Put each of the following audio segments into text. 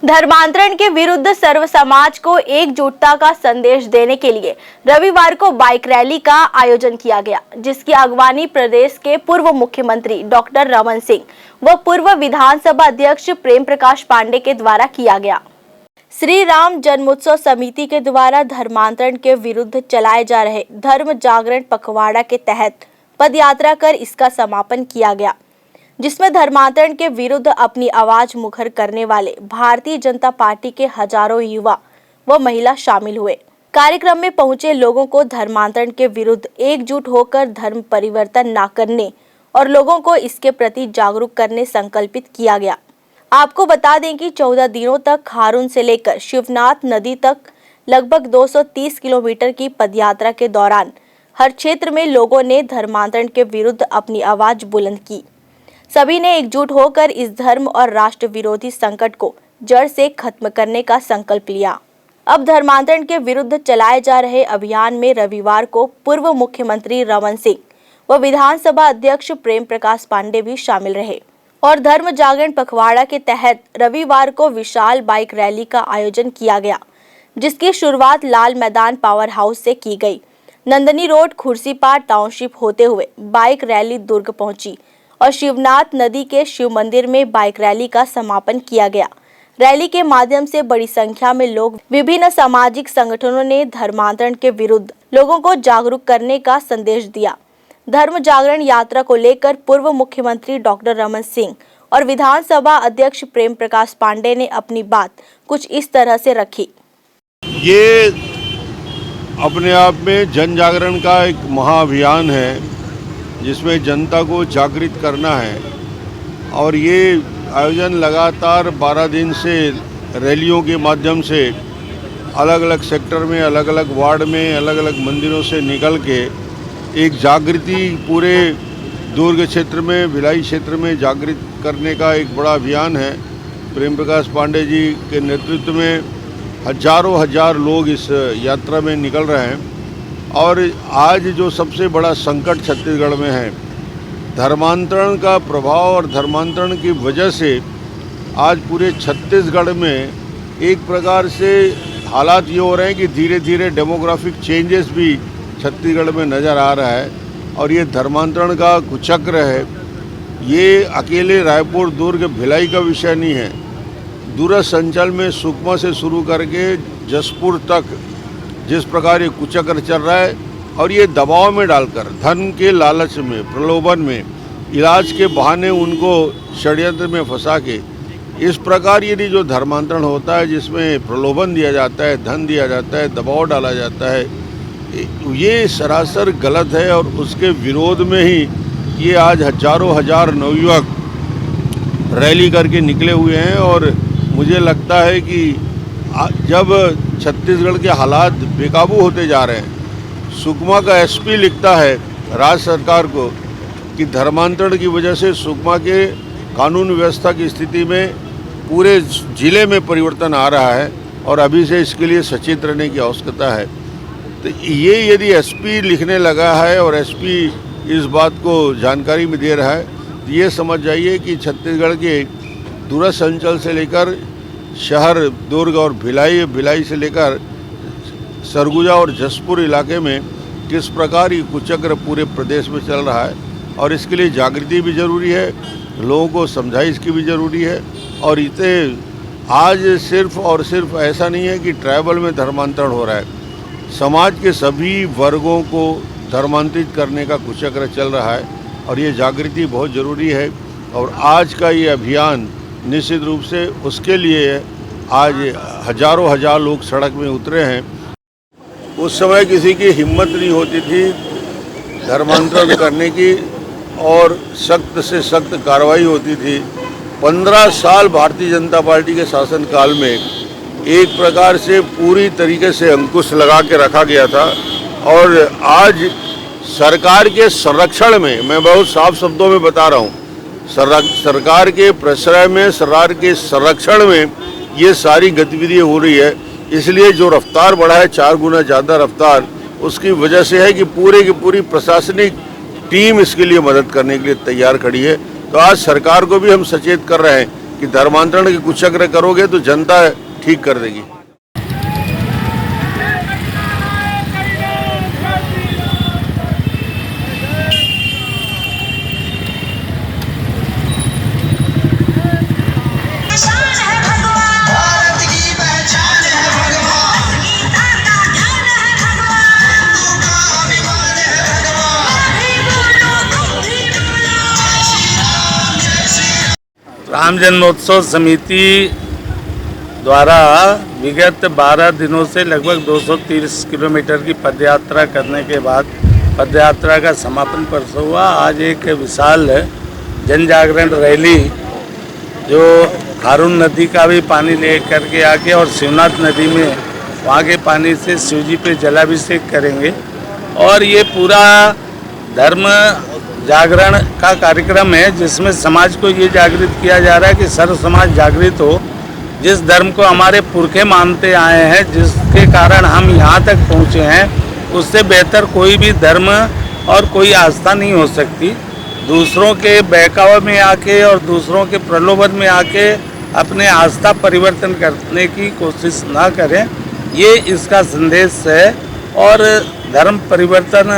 धर्मांतरण के विरुद्ध सर्व समाज को एकजुटता का संदेश देने के लिए रविवार को बाइक रैली का आयोजन किया गया, जिसकी अगवानी प्रदेश के पूर्व मुख्यमंत्री डॉक्टर रमन सिंह व पूर्व विधानसभा अध्यक्ष प्रेम प्रकाश पांडे के द्वारा किया गया। श्री राम जन्मोत्सव समिति के द्वारा धर्मांतरण के विरुद्ध चलाए जा रहे धर्म जागरण पखवाड़ा के तहत पदयात्रा कर इसका समापन किया गया, जिसमें धर्मांतरण के विरुद्ध अपनी आवाज मुखर करने वाले भारतीय जनता पार्टी के हजारों युवा व महिला शामिल हुए। कार्यक्रम में पहुंचे लोगों को धर्मांतरण के विरुद्ध एकजुट होकर धर्म परिवर्तन न करने और लोगों को इसके प्रति जागरूक करने संकल्पित किया गया। आपको बता दें कि 14 दिनों तक खारून से लेकर शिवनाथ नदी तक लगभग 230 किलोमीटर की पदयात्रा के दौरान हर क्षेत्र में लोगों ने धर्मांतरण के विरुद्ध अपनी आवाज बुलंद की। सभी ने एकजुट होकर इस धर्म और राष्ट्र विरोधी संकट को जड़ से खत्म करने का संकल्प लिया। अब धर्मांतरण के विरुद्ध चलाए जा रहे अभियान में रविवार को पूर्व मुख्यमंत्री रमन सिंह व विधानसभा अध्यक्ष प्रेम प्रकाश पांडे भी शामिल रहे और धर्म जागरण पखवाड़ा के तहत रविवार को विशाल बाइक रैली का आयोजन किया गया, जिसकी शुरुआत लाल मैदान पावर हाउस से की गई। नंदनी रोड खुर्सीपार टाउनशिप होते हुए बाइक रैली दुर्ग पहुंची और शिवनाथ नदी के शिव मंदिर में बाइक रैली का समापन किया गया। रैली के माध्यम से बड़ी संख्या में लोग विभिन्न सामाजिक संगठनों ने धर्मांतरण के विरुद्ध लोगों को जागरूक करने का संदेश दिया। धर्म जागरण यात्रा को लेकर पूर्व मुख्यमंत्री डॉक्टर रमन सिंह और विधानसभा अध्यक्ष प्रेम प्रकाश पांडे ने अपनी बात कुछ इस तरह से रखी। ये अपने आप में जन जागरण का एक महाअभियान है, जिसमें जनता को जागृत करना है और ये आयोजन लगातार 12 दिन से रैलियों के माध्यम से अलग अलग सेक्टर में, अलग अलग वार्ड में, अलग अलग मंदिरों से निकल के एक जागृति पूरे दुर्ग क्षेत्र में, भिलाई क्षेत्र में जागृत करने का एक बड़ा अभियान है। प्रेम प्रकाश पांडे जी के नेतृत्व में हजारों हजार लोग इस यात्रा में निकल रहे हैं और आज जो सबसे बड़ा संकट छत्तीसगढ़ में है, धर्मांतरण का प्रभाव और धर्मांतरण की वजह से आज पूरे छत्तीसगढ़ में एक प्रकार से हालात ये हो रहे हैं कि धीरे धीरे डेमोग्राफिक चेंजेस भी छत्तीसगढ़ में नज़र आ रहा है और ये धर्मांतरण का कुचक्र है। ये अकेले रायपुर, दुर्ग, भिलाई का विषय नहीं है। दूरस्थ अंचल में सुकमा से शुरू करके जसपुर तक जिस प्रकार ये कुचक्र चल रहा है और ये दबाव में डालकर धन के लालच में, प्रलोभन में, इलाज के बहाने उनको षड्यंत्र में फंसा के इस प्रकार यदि जो धर्मांतरण होता है, जिसमें प्रलोभन दिया जाता है, धन दिया जाता है, दबाव डाला जाता है, ये सरासर गलत है और उसके विरोध में ही ये आज हजारों हजार नवयुवक रैली करके निकले हुए हैं। और मुझे लगता है कि जब छत्तीसगढ़ के हालात बेकाबू होते जा रहे हैं, सुकमा का एसपी लिखता है राज्य सरकार को कि धर्मांतरण की वजह से सुकमा के कानून व्यवस्था की स्थिति में पूरे जिले में परिवर्तन आ रहा है और अभी से इसके लिए सचेत रहने की आवश्यकता है। तो ये यदि एसपी लिखने लगा है और एसपी इस बात को जानकारी में दे रहा है, तो ये समझ जाइए कि छत्तीसगढ़ के दूरस्थ अंचल से लेकर शहर दुर्ग और भिलाई से लेकर सरगुजा और जसपुर इलाके में किस प्रकार ये कुचक्र पूरे प्रदेश में चल रहा है और इसके लिए जागृति भी जरूरी है, लोगों को समझाइश की भी ज़रूरी है। और इसे आज सिर्फ और सिर्फ ऐसा नहीं है कि ट्राइबल में धर्मांतरण हो रहा है, समाज के सभी वर्गों को धर्मांतरित करने का कुचक्र चल रहा है और ये जागृति बहुत ज़रूरी है। और आज का ये अभियान निश्चित रूप से उसके लिए है। आज हजारों हजार लोग सड़क में उतरे हैं। उस समय किसी की हिम्मत नहीं होती थी धर्मांतरण करने की और सख्त से सख्त कार्रवाई होती थी। 15 साल भारतीय जनता पार्टी के शासनकाल में एक प्रकार से पूरी तरीके से अंकुश लगा के रखा गया था और आज सरकार के संरक्षण में, मैं बहुत साफ शब्दों में बता रहा हूँ, सरकार के प्रश्रय में, सरकार के संरक्षण में ये सारी गतिविधियाँ हो रही है। इसलिए जो रफ्तार बढ़ा है 4 गुना ज़्यादा रफ्तार, उसकी वजह से है कि पूरे की पूरी प्रशासनिक टीम इसके लिए मदद करने के लिए तैयार खड़ी है। तो आज सरकार को भी हम सचेत कर रहे हैं कि धर्मांतरण के कुचक्र करोगे तो जनता ठीक कर देगी। राम जन्मोत्सव समिति द्वारा विगत 12 दिनों से लगभग 230 किलोमीटर की पदयात्रा करने के बाद पदयात्रा का समापन परसों हुआ। आज एक विशाल जन जागरण रैली जो खारून नदी का भी पानी ले करके आके और शिवनाथ नदी में वहाँ के पानी से शिवजी पे जलाभिषेक करेंगे। और ये पूरा धर्म जागरण का कार्यक्रम है जिसमें समाज को ये जागृत किया जा रहा है कि सर्व समाज जागृत हो। जिस धर्म को हमारे पुरखे मानते आए हैं, जिसके कारण हम यहाँ तक पहुँचे हैं, उससे बेहतर कोई भी धर्म और कोई आस्था नहीं हो सकती। दूसरों के बहकावे में आके और दूसरों के प्रलोभन में आके अपने आस्था परिवर्तन करने की कोशिश ना करें, ये इसका संदेश है। और धर्म परिवर्तन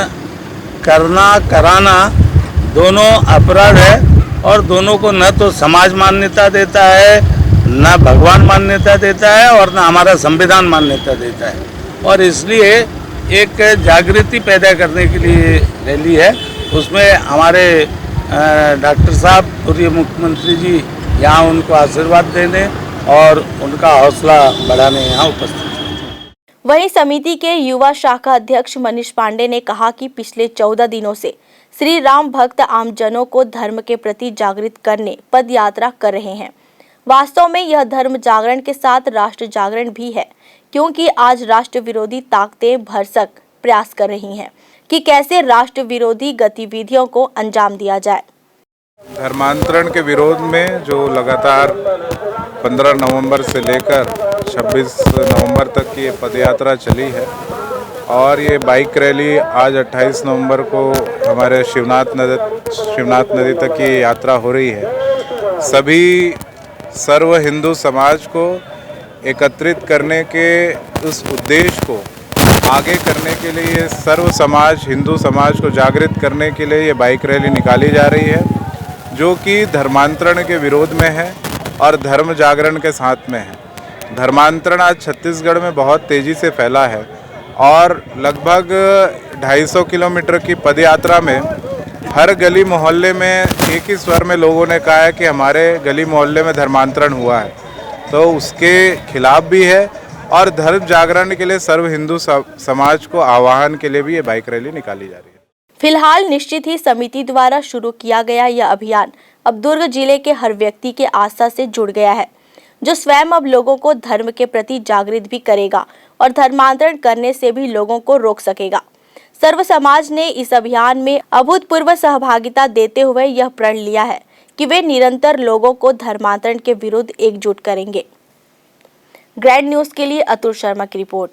करना कराना दोनों अपराध है और दोनों को न तो समाज मान्यता देता है, न भगवान मान्यता देता है और न हमारा संविधान मान्यता देता है। और इसलिए एक जागृति पैदा करने के लिए रैली है। उसमें हमारे डॉक्टर साहब पूर्व मुख्यमंत्री जी यहाँ उनको आशीर्वाद देने और उनका हौसला बढ़ाने यहाँ उपस्थित हैं। वहीं समिति के युवा शाखा अध्यक्ष मनीष पांडे ने कहा कि पिछले 14 दिनों से श्री राम भक्त आमजनों को धर्म के प्रति जागृत करने पद यात्रा कर रहे हैं। वास्तव में यह धर्म जागरण के साथ राष्ट्र जागरण भी है, क्योंकि आज राष्ट्र विरोधी ताकतें भरसक प्रयास कर रही हैं कि कैसे राष्ट्र विरोधी गतिविधियों को अंजाम दिया जाए। धर्मांतरण के विरोध में जो लगातार 15 नवंबर से लेकर 26 नवंबर तक की ये पदयात्रा चली है और ये बाइक रैली आज 28 नवंबर को हमारे शिवनाथ नदी तक की यात्रा हो रही है। सभी सर्व हिंदू समाज को एकत्रित करने के उस उद्देश्य को आगे करने के लिए सर्व समाज हिंदू समाज को जागृत करने के लिए ये बाइक रैली निकाली जा रही है, जो कि धर्मांतरण के विरोध में है और धर्म जागरण के साथ में है। धर्मांतरण आज छत्तीसगढ़ में बहुत तेज़ी से फैला है और लगभग 250 किलोमीटर की पदयात्रा में हर गली मोहल्ले में एक ही स्वर में लोगों ने कहा है कि हमारे गली मोहल्ले में धर्मांतरण हुआ है, तो उसके खिलाफ भी है। और धर्म जागरण के लिए सर्व हिंदू समाज को आह्वान के लिए भी ये बाइक रैली निकाली जा रही है। फिलहाल निश्चित ही समिति द्वारा शुरू किया गया यह अभियान अब दुर्ग जिले के हर व्यक्ति के आस्था से जुड़ गया है, जो स्वयं अब लोगों को धर्म के प्रति जागृत भी करेगा और धर्मांतरण करने से भी लोगों को रोक सकेगा। सर्व समाज ने इस अभियान में अभूतपूर्व सहभागिता देते हुए यह प्रण लिया है कि वे निरंतर लोगों को धर्मांतरण के विरुद्ध एकजुट करेंगे। ग्रैंड न्यूज के लिए अतुल शर्मा की रिपोर्ट।